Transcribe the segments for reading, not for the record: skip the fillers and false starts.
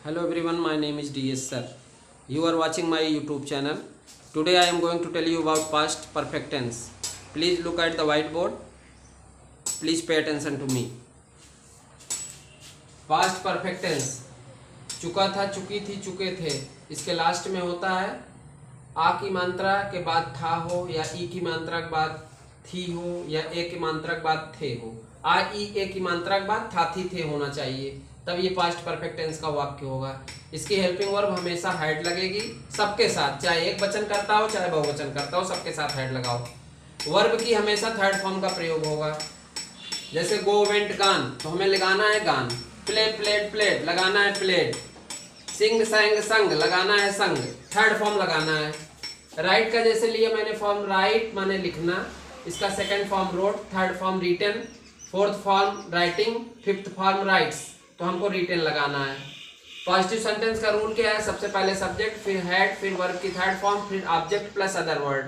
Hello everyone, my name is DS sir. You are watching my YouTube channel. Today I am going to tell you about past perfect tense. Please look at the whiteboard. Please pay attention to me. Past perfect tense, चुका था, चुकी थी, चुके थे, इसके last में होता है आ की मात्रा के बाद था हो, या ई की मात्रा के बाद थी हो, या ए की मात्रा के बाद थे हो। आ ई ए की मात्रा के बाद था थी थे होना चाहिए, तब ये पास्ट परफेक्ट टेंस का वाक्य होगा। इसकी हेल्पिंग वर्ब हमेशा हैड लगेगी सबके साथ, चाहे एक वचन करता हो चाहे बहुवचन करता हो, सबके साथ हैड लगाओ। वर्ब की हमेशा थर्ड फॉर्म का प्रयोग होगा। जैसे गो वेंट गान, तो हमें लगाना है गान। प्ले प्लेट प्लेट, लगाना है प्लेट। सिंग संग संग, लगाना है संग, थर्ड फॉर्म लगाना है। राइट का जैसे लिए मैंने फॉर्म राइट माने लिखना, इसका second form wrote, third form written, fourth form writing, fifth form writes, तो हमको रिटन लगाना है। पॉजिटिव सेंटेंस का रूल क्या है? सबसे पहले सब्जेक्ट, फिर हेड, फिर वर्ब की थर्ड फॉर्म, फिर ऑब्जेक्ट प्लस अदर वर्ड।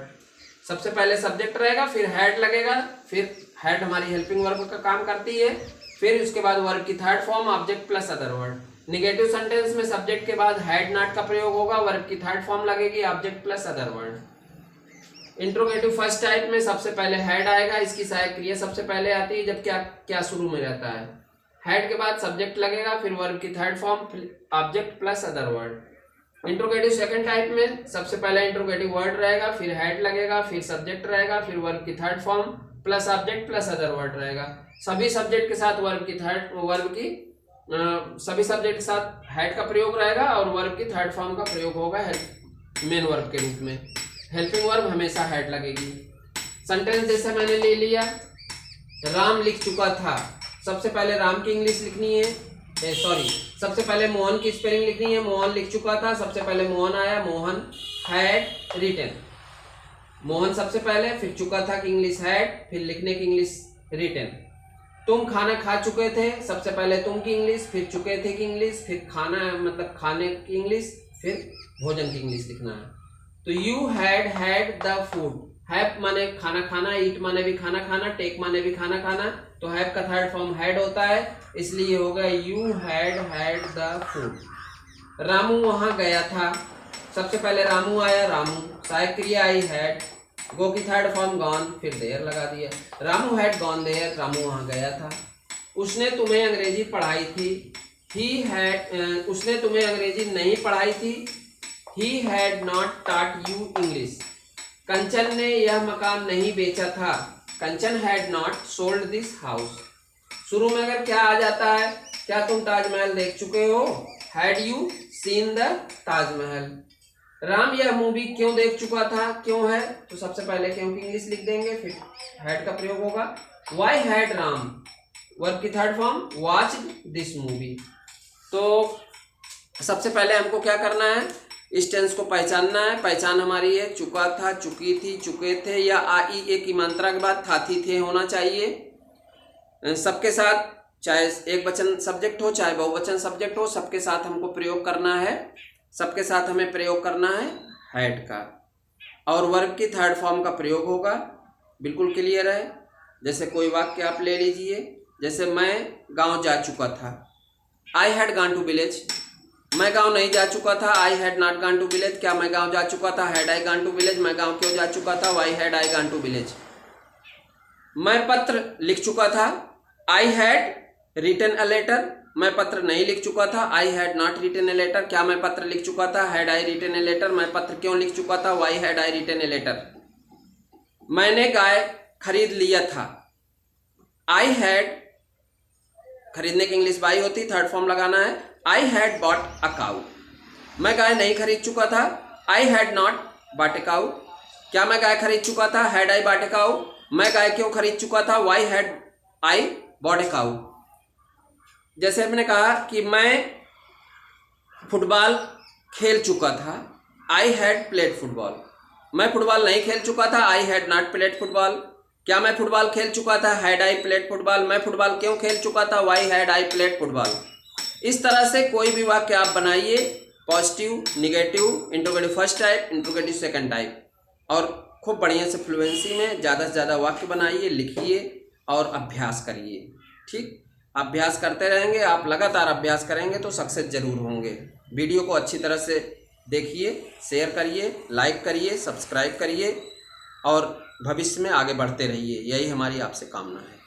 सबसे पहले सब्जेक्ट रहेगा, फिर हेड लगेगा, फिर हेड हमारी हेल्पिंग वर्ब का काम करती है, फिर उसके बाद वर्ब की third form, object plus other word. Negative sentence में सब्जेक्ट के बाद हैड नॉट का प्रयोग होगा, वर्ब की थर्ड फॉर्म लगेगी, object plus other word. Interrogative first type में सबसे पहले हैड आएगा, इसकी सहायक क्रिया सबसे पहले आती है, जब क्या शुरू में रहता है। हैड के बाद सब्जेक्ट लगेगा, फिर वर्ब की third form, object plus other word. Interrogative second type में सबसे पहले इंट्रोगेटिव वर्ड रहेगा, फिर हैड लगेगा, फिर सब्जेक्ट रहेगा, फिर वर्ब की third form plus object plus other word रहेगा। सभी सब्जेक्ट के साथ सभी सब्जेक्ट के साथ हैड का प्रयोग रहेगा और वर्ब की थर्ड फॉर्म का प्रयोग होगा मेन वर्ब के रूप में। हेल्पिंग वर्ब हमेशा हैड लगेगी। सेंटेंस जैसे मैंने ले लिया, राम लिख चुका था, सबसे पहले राम की इंग्लिश लिखनी है, सबसे पहले मोहन की स्पेलिंग लिखनी है। मोहन लिख चुका था, सबसे पहले मोहन आया, मोहन हैड रिटन। मोहन सबसे पहले, फिर चुका था की इंग्लिश हैड, फिर लिखने की इंग्लिश रिटन। तुम खाना खा चुके थे, सबसे पहले तुम की इंग्लिश, फिर चुके थे की इंग्लिश, फिर खाना मतलब खाने की इंग्लिश, फिर भोजन की इंग्लिश लिखना है। तो you had the food, have माने खाना खाना, ईट माने भी खाना खाना, टेक माने भी खाना खाना, तो हैव का थर्ड फॉर्म हैड होता है, इसलिए होगा you had the food. Ramu वहां गया था, सबसे पहले रामू आया, रामू, सहायक क्रिया आई हैड, गो की थर्ड फॉर्म गॉन, फिर देयर लगा दिया। Ramu had gone there, Ramu वहां गया था। उसने तुम्हें अंग्रेजी पढ़ाई थी, उसने तुम्हें अंग्रेजी नहीं पढ़ाई थी, he had not taught you English. Kanchan ने यह मकान नहीं बेचा था, Kanchan had not sold this house. शुरू में अगर क्या आ जाता है, क्या तुम ताजमहल देख चुके हो, had you seen the Taj Mahal. Ram यह मूवी क्यों देख चुका था, क्यों है, तो सबसे पहले क्यों की इंग्लिश लिख देंगे, फिर हैड का प्रयोग होगा। वाई हैड राम, वर्ब की third form, watch this movie. तो सबसे पहले हमको क्या करना है, इस टेंस को पहचानना है। पहचान हमारी है चुका था, चुकी थी, चुके थे, या आ ई ए की मात्रा के बाद था थी थे होना चाहिए। सबके साथ, चाहे एक वचन सब्जेक्ट हो चाहे बहुवचन सब्जेक्ट हो, सबके साथ हमको प्रयोग करना है, सबके साथ हमें प्रयोग करना है हैड का। और वर्ब की थर्ड फॉर्म का प्रयोग होगा, बिल्कुल क्लियर है। जैसे कोई वाक्य आप ले लीजिए, जैसे मैं गांव जा चुका था, I had gone to village. मैं गांव नहीं जा चुका था, I had not gone to village. क्या मैं गांव जा चुका था, had I gone to village. मैं गांव क्यों जा चुका था, why had I gone to village. मैं पत्र लिख चुका था, I had written a letter. मैं पत्र नहीं लिख चुका था, I had not written a letter. क्या मैं पत्र लिख चुका था, had I written a letter. मैं पत्र क्यों लिख चुका था, why had I written a letter. मैंने गाय खरीद लिया था, आई हैड, खरीदने की इंग्लिश बाई होती, थर्ड फॉर्म लगाना है, I had bought a cow. मैं गाय नहीं खरीद चुका था, I had not bought a cow. क्या मैं गाय खरीद चुका था, had I bought a cow. मैं गाय क्यों खरीद चुका था, why had I bought a cow. जैसे मैंने कहा कि मैं फुटबॉल खेल चुका था, आई हैड प्लेड फुटबॉल। मैं फुटबॉल नहीं खेल चुका था, I had not played football. क्या मैं फुटबॉल खेल चुका था, हैड आई प्लेड फुटबॉल। मैं फुटबॉल क्यों खेल चुका था, why had I played football. इस तरह से कोई भी वाक्य आप बनाइए, positive, negative, interrogative first type, interrogative second type, और खूब बढ़िया से फ्लुएंसी में ज़्यादा से ज़्यादा वाक्य बनाइए, लिखिए और अभ्यास करिए। ठीक, अभ्यास करते रहेंगे, आप लगातार अभ्यास करेंगे तो सक्सेस जरूर होंगे। वीडियो को अच्छी तरह से देखिए, शेयर करिए, लाइक करिए, सब्सक्राइब करिए और भविष्य में आगे बढ़ते रहिए। यही हमारी आपसे कामना है।